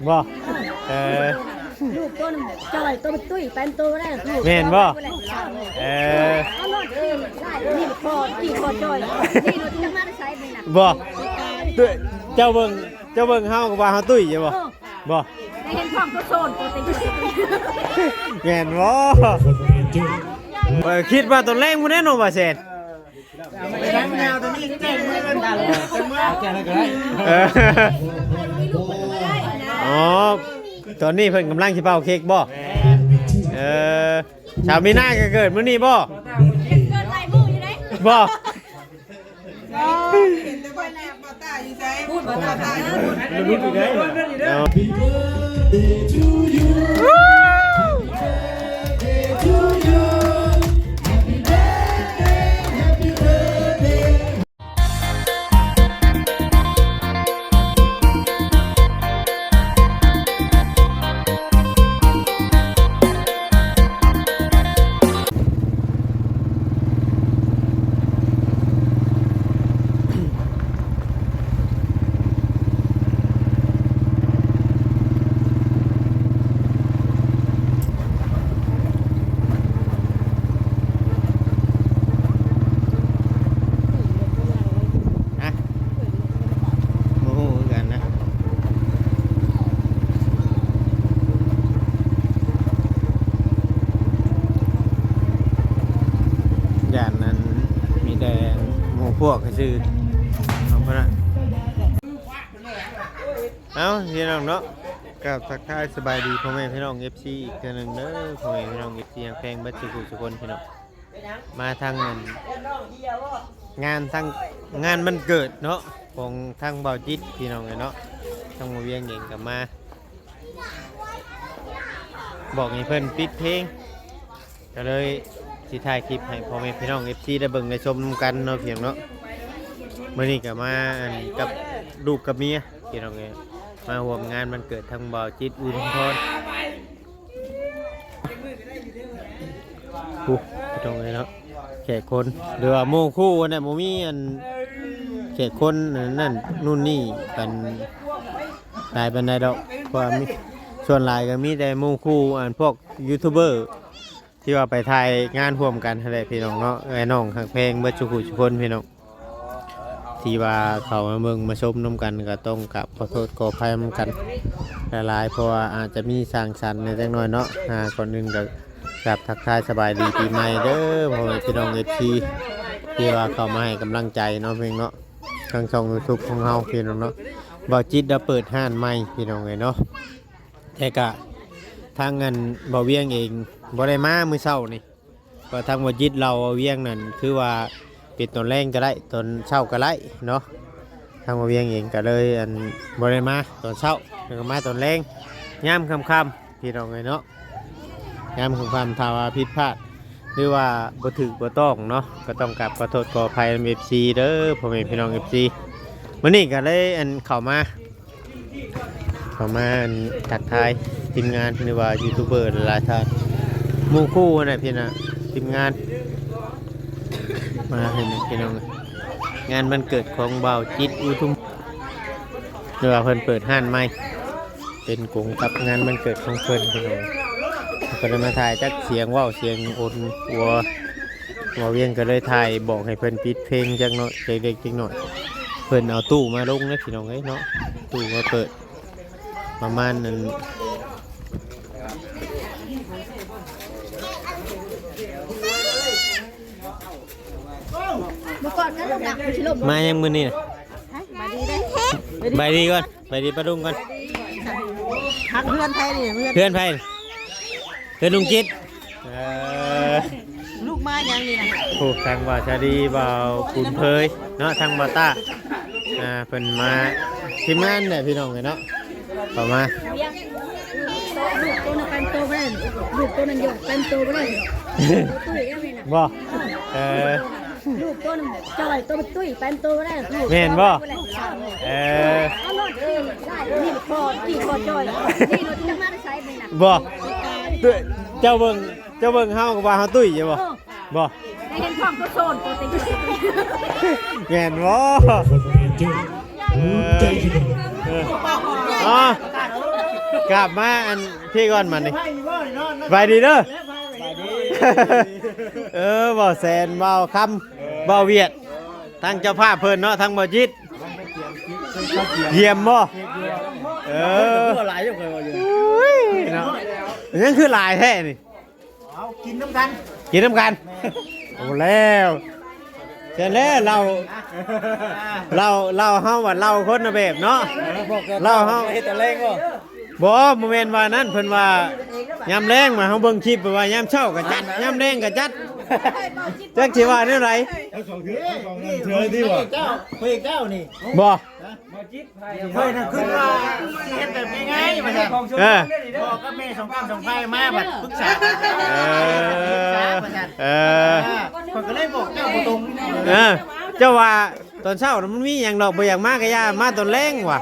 บ่ลูกตัวนึงจ่อยตัวตุ้ยเป็นตัวได้ลูก แม่นบ่นี่คอที่คอจ่อยนี่เราจะมาได้ใช้ไหมนะบ่เจ้าเบิ่งเฮาก็ว่าเฮาตุ้ยใช่บ่บ่ ได้เห็นความตัวโซนตัวติง แม่นบ่คิดว่าตอนแรกมื้อนี้เนาะว่าแซ่นอ๋อตอนนี้เพิ่นกำลังสิเป่าเค้กบ่ชาวมีนาก็เกิดมื้อนี้บ่เกินหลายมืออยู่ไหนบ่เห็นแต่ว่าแนบมาตาอยู่ใจพูดมาตาตาพูด รู้อยู่ได้พวกก็คือน้องพระเอาพี่น้องเนาะกับทักทายสบายดีพ่อแม่พี่น้อง FC อีกเทื่อนึงเด้อพ่อแม่พี่น้อง FC ยังแพงบัดทุกคนพี่น้องมาทางงานทั้งงานมันเกิดเนาะของทางเบาจิตพี่น้องเนาะทางมาเวียงเองกับมาบอกให้เพิ่นปิดเพลงก็เลยสิถ่ายคลิปให้พ่อแม่พี่น้อง FC ได้เบิ่งได้ชมนำกันเนาะเพียงเนาะมื้อนี้ก็มากับลูกกับเมียพี่น้องเอ้ยมาร่วมงานมันเกิดทางบ่าวจิตอุทุมพรพี่น้องเอ้ยเนาะแขกคนหรือว่าหมู่คู่น่ะบ่มีแขกคนนั่นนู่นนี่กันหลายปานใดดอกเพราะมีส่วนหลายก็มีแต่หมู่คู่พวกยูทูบเบอร์ที่ว่าไปถ่ายงานร่วมกันอะไรพี่น้องเนาะไอ้น้องหักเพลงเบิดทุกคนพี่น้องที่ว่าเขามาเบิ่งมาชมน้ำกันก็ต้องกับขอโทษขออภัยน้ำกันหลายๆเพราะว่าอาจจะมีสร้างสรรค์ในจังน้อยเนาะก่อนอื่นก็กับทักทายสบายดีปีใหม่เด้อพ่อแม่พี่น้องFCที่ว่าเขามาให้กำลังใจเนาะเพียงเนาะทางช่อง YouTube ของเฮาพี่น้องเนาะบ่าวจิตได้เปิดห้านใหม่พี่น้องเลยเนาะแต่ก็ทางเงินบ่เวียงเองบ่ได้มามื้อเช้านี่ก็ทางบ่จิตเราเวียงนั่นคือว่าเป็นตอนแรงก็ได้ตอนเช้าก็ได้เนาะทางบ่เวียงเองก็เลยบ่ได้มาตอนเช้าแล้วก็มาตอนแรงยามค่ำๆพี่น้องเลยเนาะยามค่ำๆถ้าว่าผิดพลาดหรือว่าบ่ถูกบ่ต้องเนาะก็ต้องกราบขอโทษขออภัย FC เด้อพ่อแม่พี่น้อง FC มื้อนี้ก็เลยเข้ามาทักทายทีมงานหรือว่ายูทูบเบอร์หลายท่านหมู่คู่นะพี่นะทีมงานมาเห็นพี่น้องงานมันเกิดของเบาจิตอุทุมหรือว่าเพิ่นเปิดห้านใหม่เป็นกงกับงานมันเกิดของเพิ่นพี่น้องก็เลยมาถ่ายจักเสียงว่าวเสียงโอนวัวเวียงก็เลยถ่ายบอกให้เพิ่นปิดเพลงจังหน่อยเด็กๆจังหน่อยเพิ่นเอาตู้มาลงนะพี่น้องเนาะตู้มาเปิดประมาณนั้นมายังมือนี่นะไปดีก่อนไปดีปลาดุงก่อน ทักเพื่อนไทยนี่เพื่อนลุงจิตลูกมาอย่างนี้นะถูกทางบ่าวชาดีบ่าวขุนเพยเนาะทางบ่าวต้าเพิ่นมาทีมงานเนี่ยพี่น้องเลยเนาะต่อมาลูกตัวนึงเป็นตัวไปเลยลูกตัวนึงอยู่เป็นตัวไปเลยตุ้ยยังไงนะบ่ลูกตัวนึงจ่อยตัวตุ้ยเป็นตัวไปเลยแม่นบ่นี่คอที่คอจ่อยนี่เราจะมาได้ใช้ไหมนะบ่เจ้าเบิ่งเฮาก็ว่าเฮาตุ้ยใช่บ่บ่ได้เห็นความตัวโซนตัวติงแม่นบ่ กลับมาอันพี่ก่อนมานี่ไปดีเด้อบ่แซนบ่คำบ่เวียดทั้งเจ้าภาพเพิ่นเนาะทั้งบ่จิตเยี่ยมบ่หลายอยู่เคยว่าอยู่ เนาะยังคือหลายแท้นี่ เอากินน้ำกัน กินน้ำกันโอ้แล้วเสร็จแล้วเราเฮาว่าเราคนละแบบเนาะเราเฮา เฮ็ดแต่แรงบ่ บ่โมเมนต์ว่านั้นเพิ่นว่ายามแรงมาเฮาเบิ่งคลิปว่ายามเช้าก็จัดยามแรงก็จัดจักสิว่าแนวไหน เธอที่ว่าเจ้าเฮ้ยเจ้านี่ บ่ เฮ้ยน่ะคือว่าเฮ็ดแบบง่ายๆมาจากของชมบอกกับแม่สองไฟมาบัดปรึกษาคนก็เลยบอกเจ้าบ่ตรง เจ้าว่าตอนเช้ามันมีหยังดอกบ่อยากมาก็อย่ามาตอนแรงว่ะ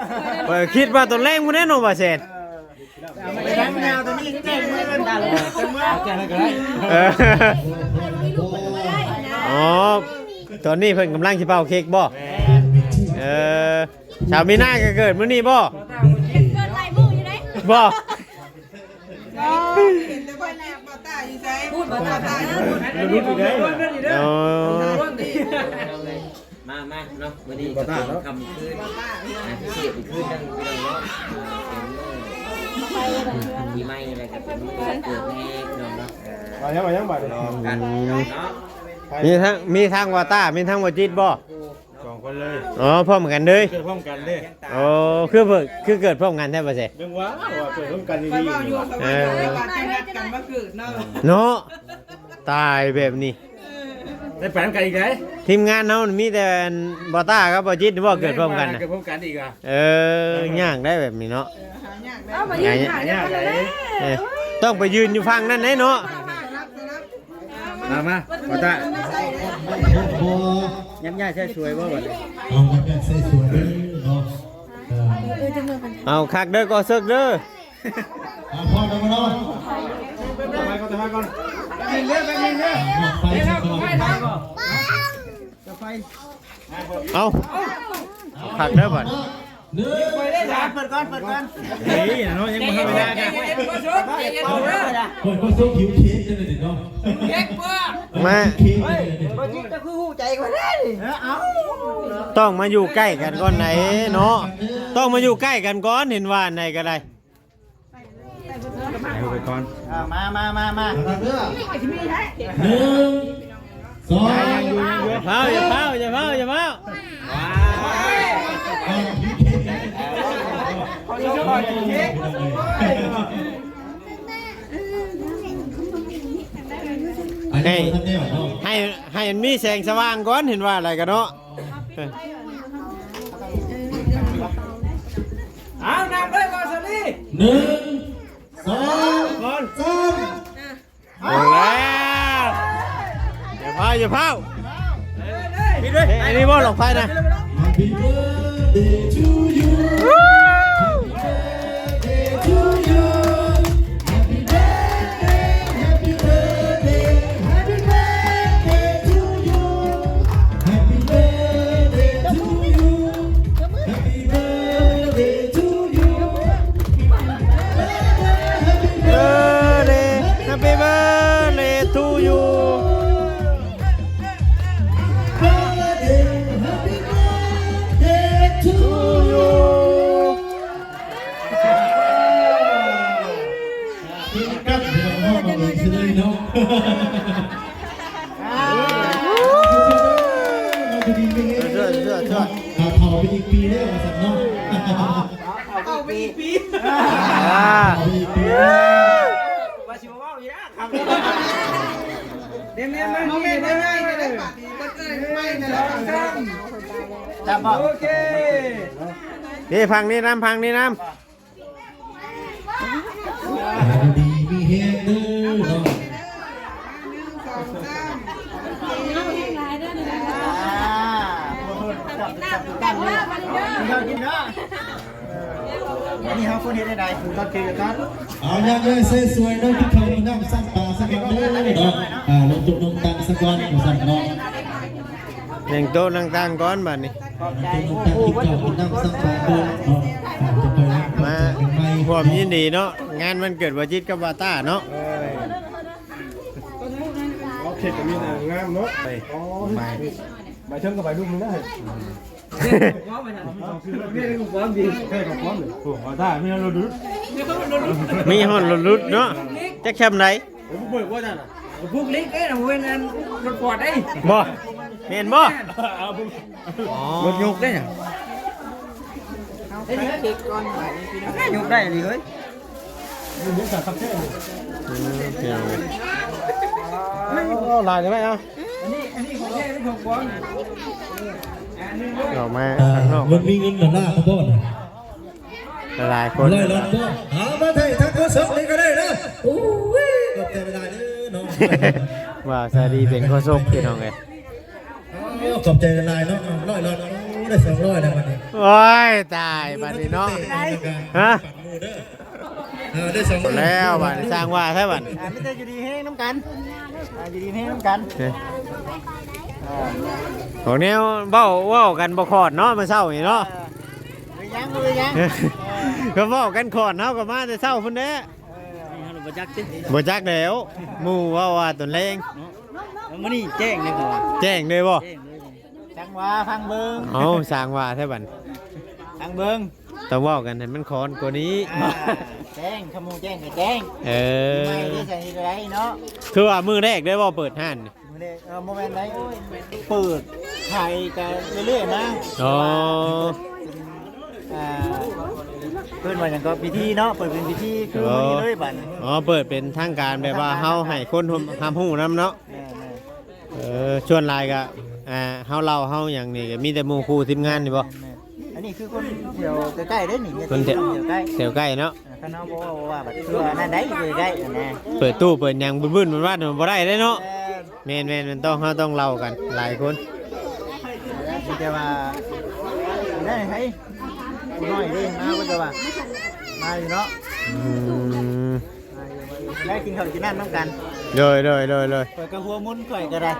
คิดว่าตอนแรงบ่แน่นอนว่าแซ่น ไปทำแนวตัวนี้แก้มือกันตาเลยแก้อะไรก็ได้ อ๋อตอนนี้เพิ่นกำลังสิเป่าเค้กบ่ชาวมีนาก็เกิดมื้อนี้บ่ เกินลายมืออยู่ไหน บ่ เห็นแต่ว่าแนบมาตาอยู่ไสพูดมาตาอยู่ รู้อยู่ได้ มาเนาะวันนี้ก็ต้องทำคืนพิเศษคืนดังพี่น้องเนาะมีไม้อะไรกับเป็นเกิดแน่พี่น้องเนาะ มายังบัด ลองกันเนาะ มีทางวาต้ามีทางวาจิตบ่ สองคนเลย อ๋อพร้อมกันเลย เกิดพร้อมกันเลย อ๋อคือเกิดพร้อมกันแท้บ่แซ่ เรื่องว่าเกิดพร้อมกัน ไป ดี เว้าอยู่สมัยเด็กว่าจะนัดกันมาเกิดเนาะ เนาะตายแบบนี้ ได้ไปทำกันอีกไหม ทีมงานเฮามีแต่บอต้ากับบอจิตบ่เกิดพร้อมกันน่ะ เกิดพร้อมกันอีกอ่ะ ย่างได้แบบนี้เนาะ หายากได้ เอามายืนถ่ายกันเลย ต้องไปยืนอยู่ฝั่งนั้นเนาะ มาขอตา ย้ำย่าใช่ช่วยว่าแบบ เอามาแบบสวยๆเนาะ เอาคักเด้อก็ซึกเด้อ เอาพ่อเดี๋ยวมาเนาะ ไปก่อนไปก่อน ไฟซะก่อน เอาคักเด้อบัด หนึ่ง เปิดก่อนนี่เนาะยังไม่ทำไม่ได้กัน เปิดก็ซุปผิวเค้กได้เลยเนาะ มา เค้กได้เลย ต้องมาอยู่ใกล้กันก่อนไหนเนาะต้องมาอยู่ใกล้กันก่อนเห็นว่าไหนก็ได้ ไปก่อน มา หนึ่งสอง อย่าเผาอย่าเผาอย่าเผาอย่าเผา ให้มันมีแสงสว่างก่อนเห็นว่าอะไรกันเนาะ เอานำเลยก่อนสลี หนึ่งสอง ก่อน สาม เอาแล้วอย่าเผาอย่าเผาพี่ด้วยไอ้นี่บ่หลอกไฟนะ Happy birthday to you Happy birthday to you Happy birthday Happy birthday Happy birthday to you Happy birthday to you Happy birthday to you Happy birthday to youเขาไปอีกปีได้มาสักน้อง เอาไปอีกปี อีกปี มาชิมว่าอยู่นะคำ เดี๋ยวๆน้องแม่ได้ง่ายเลยปากดีก็เกินไม่นะแล้วครับ จับบอกโอเค นี่พังนี่น้ำพังนี่น้ ดีมีเฮดเดอร์น้อง กินเนาะอันนี้เขาคนเห็นได้ถูกต้องกินกัน เอาอย่างเลยสวยๆน้องที่เขาน้ำสั่งปลาสักกันเด้อเนาะลงตุกลงตังสักวันมาสั่งน้อง ำอย่างโต๊ะนั่งตั้งก้อนบัดนี้ ลงตุกลงตังที่เก่าน้ำสั่งปลาเด้อเนาะจะไปรับมาเป็นไง ความยินดีเนาะงานมันเกิดวันจิตกับบาต้าเนาะ เข็ดกับมีนางงามเนาะอ๋อใบเชิงกับใบดุมนี่นะนี่คือความดีแค่กับความเลยโอ้โหได้ไม่เอาเราดู มีฮอนลุดเนาะจักแคมไหน ผมเบิกว่าจ้ะน่ะ พวกเล็กเอ้ยนะเว้ยนั่นรถปอดเอ้ย บ่เห็นบ่ เอาผม รถยกได้น่ะไอ้นี่เด็กก่อนยกได้เลยเฮ้ย มันยังจัดทับแค่เลย ลายได้ไหมอ่ะ อันนี้ของแท้ไม่ของปลอม ออกมา มันมีเงินดอลลาร์เขาบ่น หลายคน ร้อยล้านบ่เอามาไทยทั้งโคศกนี่ก็ได้นะโอ้ยก็แต่เวลาเด้อน้อง ว่าซาดีเป็นโคศกพี่น้องไง ขอบใจละลายเนาะร้อยล้านได้200นะวันนี้ โอ้ยตายบัดนี้เนาะฮะ ได้200 แล้วบัดนี้สร้างว่าแท้บัด ไม่ได้อยู่ดีให้น้ำกันอยู่ดีให้น้ำกัน ของแนวเว้ากันบ่ขอดเนาะมื้อเช้านี่เนาะ เลยยัง ก็เว้ากันขอดเนาะก็มาแต่เช้าพุ่นแท้บ่จักแล้วหมู่ว่าตนแรง มื้อนี้แจ้งเลยบ่ แจ้งเลยบ่ จังว่าพังเบิ่ง เอ้าสร้างว่าแท้บัด พังเบิ่ง ต้องเว้ากันให้มันคอนกว่านี้ แจ้งขโมยแจ้งก็แจ้ง เออ ไม่ได้ใส่ไรเนาะ คือว่ามื้อแรกได้บ่เปิดห้านนี่ มื้อนี้โมเมนต์ไหนเปิดถ่ายกันเรื่อยๆนะ อ๋อ เพิ่นว่าหยังก็พิธีเนาะเปิดเป็นพิธีคือมื้อนี้เลยบัด อ๋อเปิดเป็นทางการแบบว่าเฮาให้คนทำฮู้นํเนาะ แม่ ชวนหลายก็เฮาเล่าเฮาหยังนี่ก็มีแต่หมู่ครูทีมงานนี่บ่ อันนี้คือคนเดี๋ยวใกล้ๆได้นี่ คนเดียว ใกล้ แถวใกล้เนาะ คันเฮาบ่ว่าบัดคือนั่นได้อยู่ใกล้นะ เปิดตู้เปิดหยังบึ้นๆมันว่ามันบ่ได้เด้เนาะแม่นๆมันต้องเฮาต้องเล่ากันหลายคน มีแต่ว่าได้ให้น้อยเด้มาก็จะว่ามาอยู่เนาะ อืม ได้กินข้าวกินน้ำน้ำกัน เลย เปิดกระหัวมุนข่อยก็ได้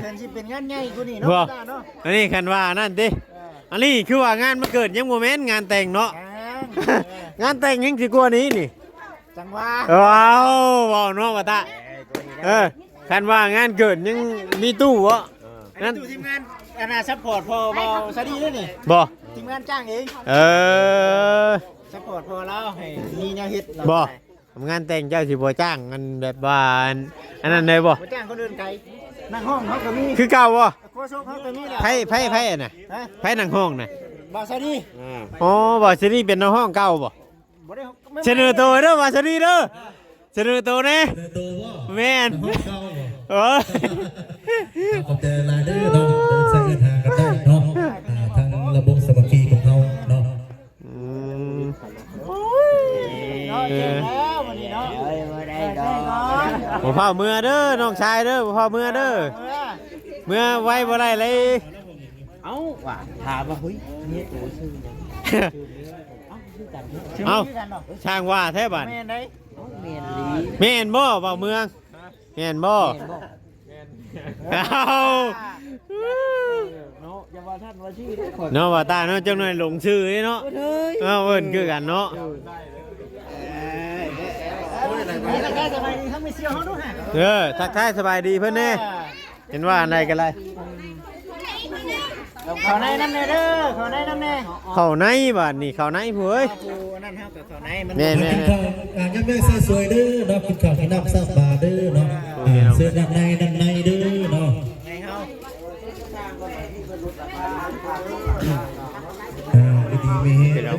เชิญสิเป็นงานใหญ่กูนี่เนาะเนาะ อันนี้คันว่านั่นติอันนี้คือว่างานมันเกิดยังบ่แม่นงานแต่งเนาะงานแต่งยังสิกว่านี้นี่ จังว่า ว้าวว้าวเนาะว่าตาคันว่างานเกิดยังมีตู้วะ นั่นทีมงานอนาซัพพอร์ตพอเบาซะดีด้วยนี่ บ่ ทีมงานจ้างเอง อ ซัพพอร์ตพอแล้วให้มีแนวเฮ็ด บ่ทำงานแต่งเจ้าสิบ่จ้างกันแบบว่าอันนั้นได้บ่ บ่จ้างคนอื่นไกลนั่งห้องเขาก็มี คือเก่าบ่ โคชกเขาก็มีแหละ ไผน่ะ ฮะ ไผนั่งห้องน่ะ บาซาดี อ๋อบ่สินี่เป็นน้องห้องเก่าบ่ บ่ได้ เสนอตัวเด้อบ่สินี่เด้อเสนอตัวแน่ ตัวว่า แม่น ห้องเก่าบ่ โอ้ย ขอบใจละลายเด้อเนาะเดินใส่เดินทางกันได้เนาะทางระบบสามัคคีของเราเนาะ อืม เนาะเจอแล้ววันนี้เนาะบ่ได้ดอก บ่พาเมื่อเด้อน้องชายเด้อบ่พาเมื่อเด้อเมื่อไว้บ่ได้เลย เอ้าว่าถามว่าเฮ้ยนี่โอ้ชื่อยัง เอ้า ชื่อกันเนาะ ช่างว่าแท้บัด แม่นได้แม่นลี แม่นบ่เว้าเมืองแม่นบ่เอ้า เนาะอย่าว่าท่านว่าชื่อได้ข่อย เนาะว่าตาเนาะจังหน่อยหลงชื่อเด้เนาะ เฮ้ย เอ้าเอิ้นคือกันเนาะ นี่ก็สบายดีทั้งไม่เสียวเฮาด้วยฮะ ทักทายสบายดีเพิ่นแน่เห็นว่าอันใดกันไร เขาในน้ำแน่เด้อเขาในน้ำแน่ เข้าในบาดนี่เข้าในผู้เอ้ย ปูนั่นเฮากับเขาในมัน กินข้าวยังไม่สวยๆเด้อเนาะกินข้าวกินน้ำซับบาเด้อเนาะเสื้อด้านในเด้อเนาะ ในเฮา ดีมีเฮเนาะ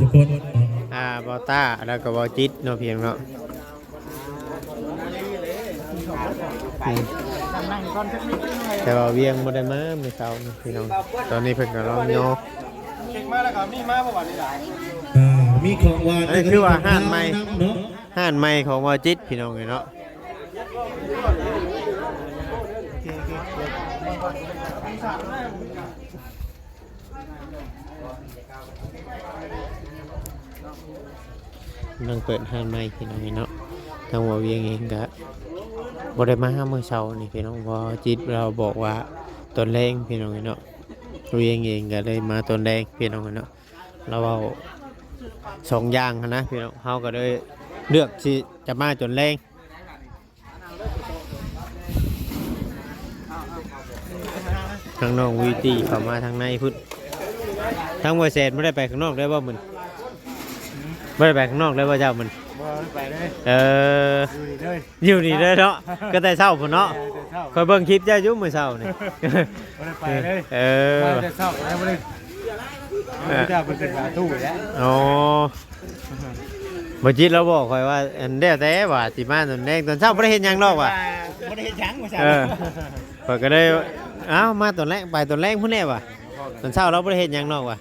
ทุกคน บอต้าแล้วก็บอจิตเนาะเพียงเนาะ นั่งก่อนสักนิดนึงเลย แต่ว่าเวียงบ่ได้มาเมื่อเช้านี่พี่น้องตอนนี้เพิ่นก็ลองโยก เก่งมากแล้วครับนี่มาประวัตินี่ล่ะ มีของหวาน อันนี้คือว่าห้านใหม่ เนาะ ห้านใหม่ของบอจิตพี่น้องเนาะนั่งเปิดห้านใหม่พี่น้องเนาะทางว่าเวียงเองก็บ่ได้มาเมื่อเช้านี่พี่น้องบอจิตเราบอกว่าตอนแรงพี่น้องเนาะเวียงเองก็เลยมาตอนแรงพี่น้องเนาะเราเอา สองอย่างหั้นนะพี่น้องเฮาก็เลยเลือกที่จะมาจนแรงทางน้องวีตีเข้ามาทางในพุ่นทางบ่แซนบ่ได้ไปข้างนอกได้บ่มื้อบ่ได้ไปข้างนอกได้บ่เจ้ามื้อ บ่ไปเลย อยู่นี่เด้อเนาะก็แต่เช้าพุ่นเนาะคอยเบิ่งคลิปเจ้าอยู่มื้อเช้านี่ บ่ได้ไปเลย อ มาแต่เช้าแล้วบ่ได้เจ้าเป็นหาตู้แล้ว อ๋อบ่จิตเราบอกข่อยว่าอันเด้อแต่ว่าสิมาตอนแรกตอนเช้าบ่ได้เฮ็ดหยังหรอกว่ะ บ่ได้เฮ็ดหยังว่าซั่น ข่อยก็เลยอ้าวมาตอนแรกไปตอนแรกพุ่นแน่ว่ะตอนเช้าเราบ่ได้เฮ็ดหยังหรอกว่ะ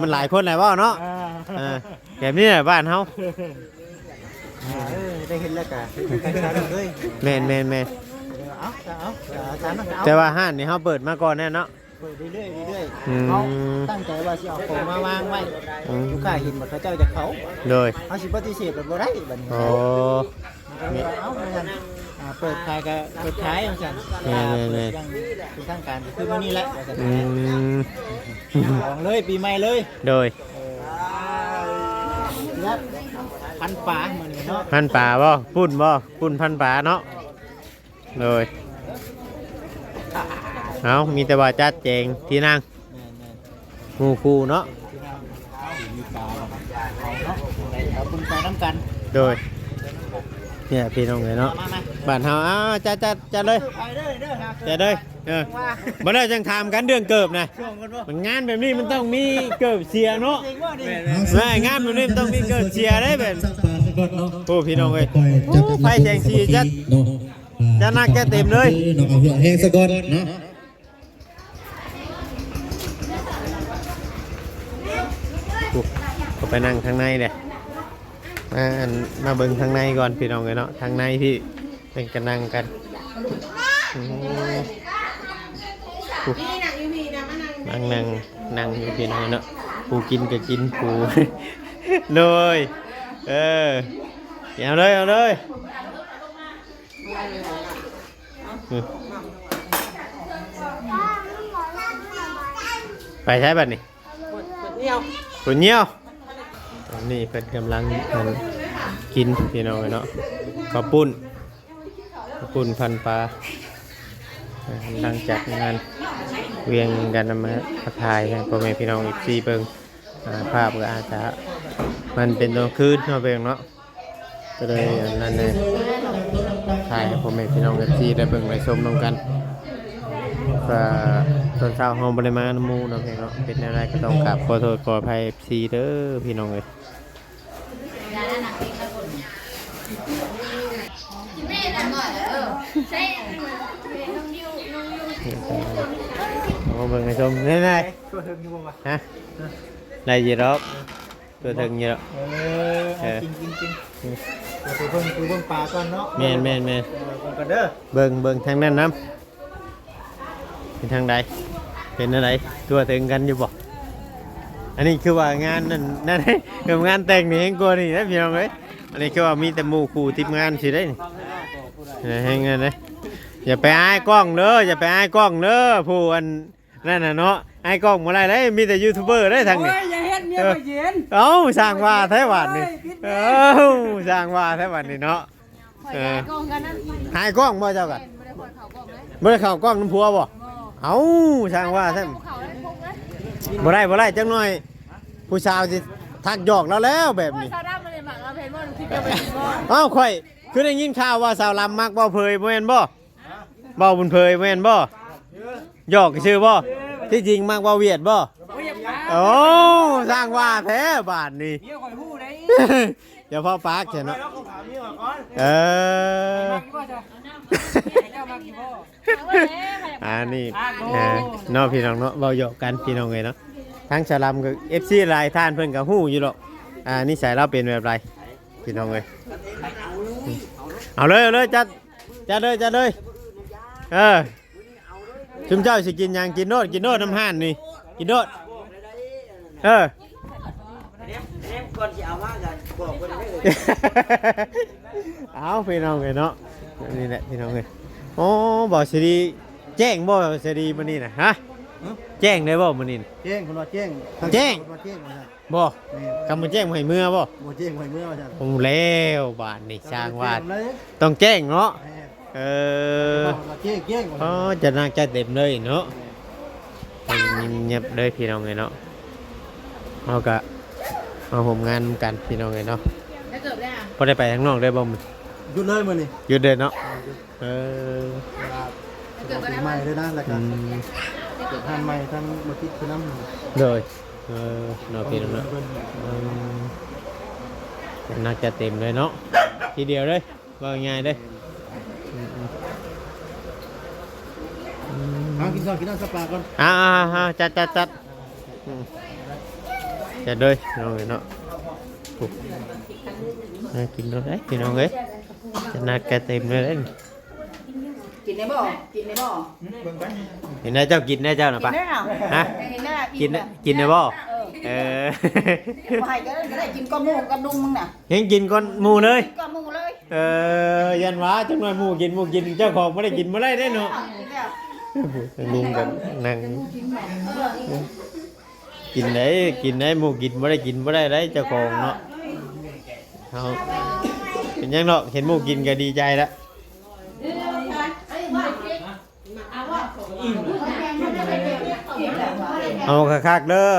มันหลายคนหลายเว้าเนาะแบบนี้แหละบ้านเฮา ได้เห็นแล้วก็ใครๆเลย แม่น เอาอาจารย์เอา แต่ว่าห้านนี่เฮาเปิดมาก่อนแน่เนาะ เปิดเรื่อย อืม ๆเอาตั้งใจว่าสิเอาของมาวางไว้ลูกค้าเห็นว่าเขาเจ้าจะเขา โดย เอาสิปฏิเสธแบบบ่ได้บัดนี้ โอ้ เอาเหมือนกันเปิดขายก็เปิดขายจังซั่นยังเป็นทางการคือมื้อนี้แหละว่าซั่น อืม ของเลยปีใหม่เลย โดย ยัดพันป่ามื้อนี้เนาะ พันป่าบ่ปุ้นพันป่าเนาะโดยเอามีแต่ว่าจัดแจงที่นั่ง แม่น หมู่คู่เนาะ ๆมีปลาเอาเนาะเอาบุญไปน้ำกัน โดยเนี่ยพี่น้องเลยเนาะ มา บ้านเฮาอ้าวจัดเลย ไปเด้อครับ จัดเลยบ่ได้จังถามกันเรื่องเกิบนะ ช่วงกันบ่ มันงานแบบนี้มันต้องมีเกิบเสียเนาะ จริงบ่นี่ แม่งานแบบนี้มันต้องมีเกิบเสียได้แบบ สร้างปลาสักก่อนเนาะ โอ้พี่น้องเอ้ย ปล่อยจับกัน ไฟแสงสีจัด เนาะ จะนักจะเต็มเลย เนาะเอาเหือแห้งสักก่อนเนาะ ก็ไปนั่งข้างในเลยมาเบิ่งข้างในก่อนพี่น้องเลยเนาะข้างในพี่เป็นกันนั่งกันอืมนั่งอยู่พี่น้องเนาะปูกินก็กินปู เลยเอาเลยไปใช้บัตรนี่ปุ่นเงี้ยวตอนนี้เป็นกำลังกินพี่น้องเนาะข้าวปุ้นพันปลาหลังจากงานเวียงกันมาถ่ายให้พ่อแม่พี่น้องอีก4เบิ่งภาพก็อาจจะมันเป็นตอนคืนเนาะเบิ่งเนาะก็เลยนั่นเลยถ่ายให้พ่อแม่พี่น้องอีก4ได้เบิ่งได้ชมนำกันก็ตอนเช้าเฮาบ่ได้มานำหมู่เนาะพี่เนาะเป็นอะไรก็ต้องกราบขอโทษขออภัย FC เด้อพี่น้องเอ้ยโอ้เบิ่งให้ชมนี่ ตัวถึงอยู่บ่วะ ๆฮะได้ยีรอบตัวถึงยีรอบ จริงตัวเบิ่งปลาก่อนเนาะ แม่น เบิ่งกันเด้อ เบิ่งทางนั้นน้ำเป็นทางใดเป็นอะไรตัวถึงกันอยู่บ่อันนี้คือว่างานนั่นคืองานแต่งนี่เฮงกว่านี่นะพี่น้องเอ้ยอันนี้คือว่ามีแต่หมู่คู่ทีมงานสิได้นี่เฮงเงินเลยอย่าไปอายกล้องเด้ออย่าไปอายกล้องเด้อผู้อันนั่นน่ะเนาะอายกล้องบ่ได้เลยมีแต่ยูทูบเบอร์ได้ทางนี้ อย่าเฮ็ดเมียมาเย็น เอ้าสร้างว่าไต้หวันนี่เอ้าสร้างว่าไต้หวันนี่เนาะหายกล้องบ่เจ้ากันบ่ได้เข้ากล้องน้ำพัวบ่เอ้าสร้างว่าแท้บ่ได้จังหน่อยผู้สาวสิทักหยอกแล้วแล้วแบบนี้ สาวดำมันเลยหมักเราเพนว่าคิดจะไปกินบ่ เอ้าข่อยคือได้ยินข่าวว่าสาวลำมักบ่เผยบ่แม่นบ่บ่บุญเผยบ่แม่นบ่หยอกชื่อบ่ที่จริงมักบ่เวียดบ่โอ้สร้างว่าแท้บาดนี้ เมียข่อยฮู้ได้ อย่าพ่อปากเถอะเนาะเออ เจ้ามากี่บ่ นี่เนาะพี่น้องเนาะเว้าหยอกกันพี่น้องเอ้ยเนาะทั้งสลัมกับ FC หลายท่านเพิ่นก็ฮู้อยู่หรอกนิสัยเราเป็นแบบไรพี่น้องเอ้ยเอาเลยจัดเลยชุมเจ้าสิกินหยังกินโนดน้ำห่านนี่กินโนดก่อนสิเอามากันบอกเพิ่นได้เลย เอาพี่น้องเอ้ยเนาะนี่แหละพี่น้องเอ้ยโอ้บ่สิดีแจ้งบ่สิดีมื้อนี้น่ะฮะแจ้งได้บ่มื้อนี้ แจ้งคนว่าแจ้ง แจ้ง คนว่าแจ้งว่าซั่น บ่กำมือแจ้งให้เมื่อบ่ บ่เจ๊งไว้เมื่อว่าซั่น ผมแล้วบาทนี่สร้างวาดต้องแจ้งเนาะเออ เจ๊งเจ๊ง อ๋อจะน่าจะเต็มเลยเนาะเงียบๆเลยพี่น้องเลยเนาะเอากะมาผมงานกันพี่น้องเลยเนาะ ถ้าเกิดได้อ่ะ พอได้ไปข้างนอกได้บ่มึง หยุดเลยมื้อนี้ หยุดเดินเนาะเออ ถ้าเกิด ปี ได้ ใหม่เลยนะแล้ว อื ก็ ม เกิดทานใหม่ทานบ่ติดคือน้ำ เลยเนาะพี่น้องเนาะน่าจะเต็มเลยเนาะทีเดียวเลยว่าง่ายเลย เอากินข้าวกินน้ำสักปลาก่อน จัดจัดเลยน้องเนาะกินเลยพี่น้องเอ้ยจะนัดแกเต็มเลย กินได้บ่กินได้บ่ เห็นได้เจ้ากินได้เจ้าหน่ะปะฮะ เห็นได้ กินได้บ่เออ บ่ให้ก็ได้กินก้อนหมูกับดุงมึงน่ะ ยังกินก้อนหมูเลย ก้อนหมูเลย ยันว้าจังหน่อยหมูกินเจ้าของไม่ได้กินมาได้เนาะลุงกันนั่งกินได้หมูกินไม่ได้กินไม่ได้ได้เจ้าของเนาะเอาเป็นยังเนาะเห็นหมูกินก็ดีใจแล้วเอาคักๆเด้อ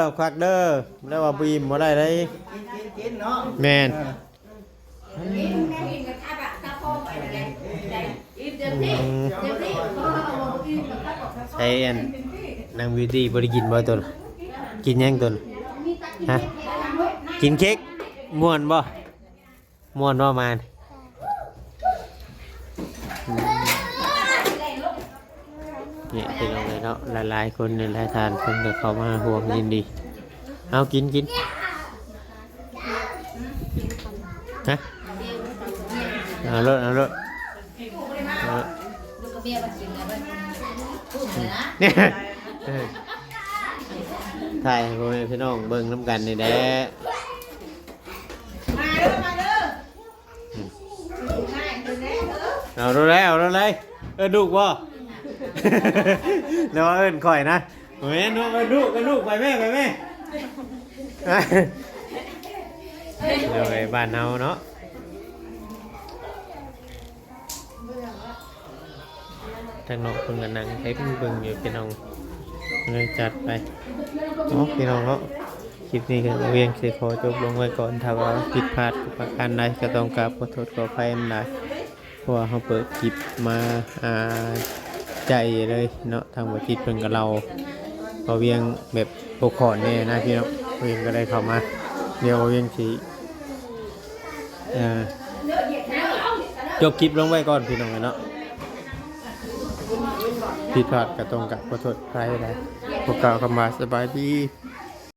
แล้วว่าบีมมาได้เลย กินเนาะ แมนใช้อันนางวิวตี้บริกินบ่ตัวน่ะกินยังตัวน่ะฮะกินเค้กม่วนบ่ม่วนบ่มานเนี่ยเป็นอะไรเนาะหลายๆคนหลายทานเพิ่นก็เข้ามาห่วงยินดีเอากินฮะเอารถเนี่ยถ่ายให้พ่อแม่พี่น้องเบิ่งน้ำกันนี่แหละเอาเลยดูกบ่แล้วว่าเอิ้นข่อยนะแม่นูลูกไปแม่เดี๋ยวไปบ้านเฮาเนาะทางน้องเพิ่นก็นั่งให้เพิ่นเบิ่งอยู่พี่น้องเลยจัดไปเนาะพี่น้องเนาะคลิปนี้ก็เวียงสิขอจบลงไว้ก่อนถ้าว่าผิดพลาดประการใดก็ต้องกราบขอโทษขออภัยหลายเพราะว่าเฮาเปิดคลิปมาใจเลยเนาะทางบ่จิตเพิ่นกับเราก็เวียงแบบปกขอนแน่นะพี่น้องเวียงก็ได้เข้ามาเดี๋ยวเวียงสิจบคลิปลงไว้ก่อนพี่น้องเนาะผิดพลาดก็ต้องกราบขอโทษใครได้พวกกล่าวคำว่าสบายดี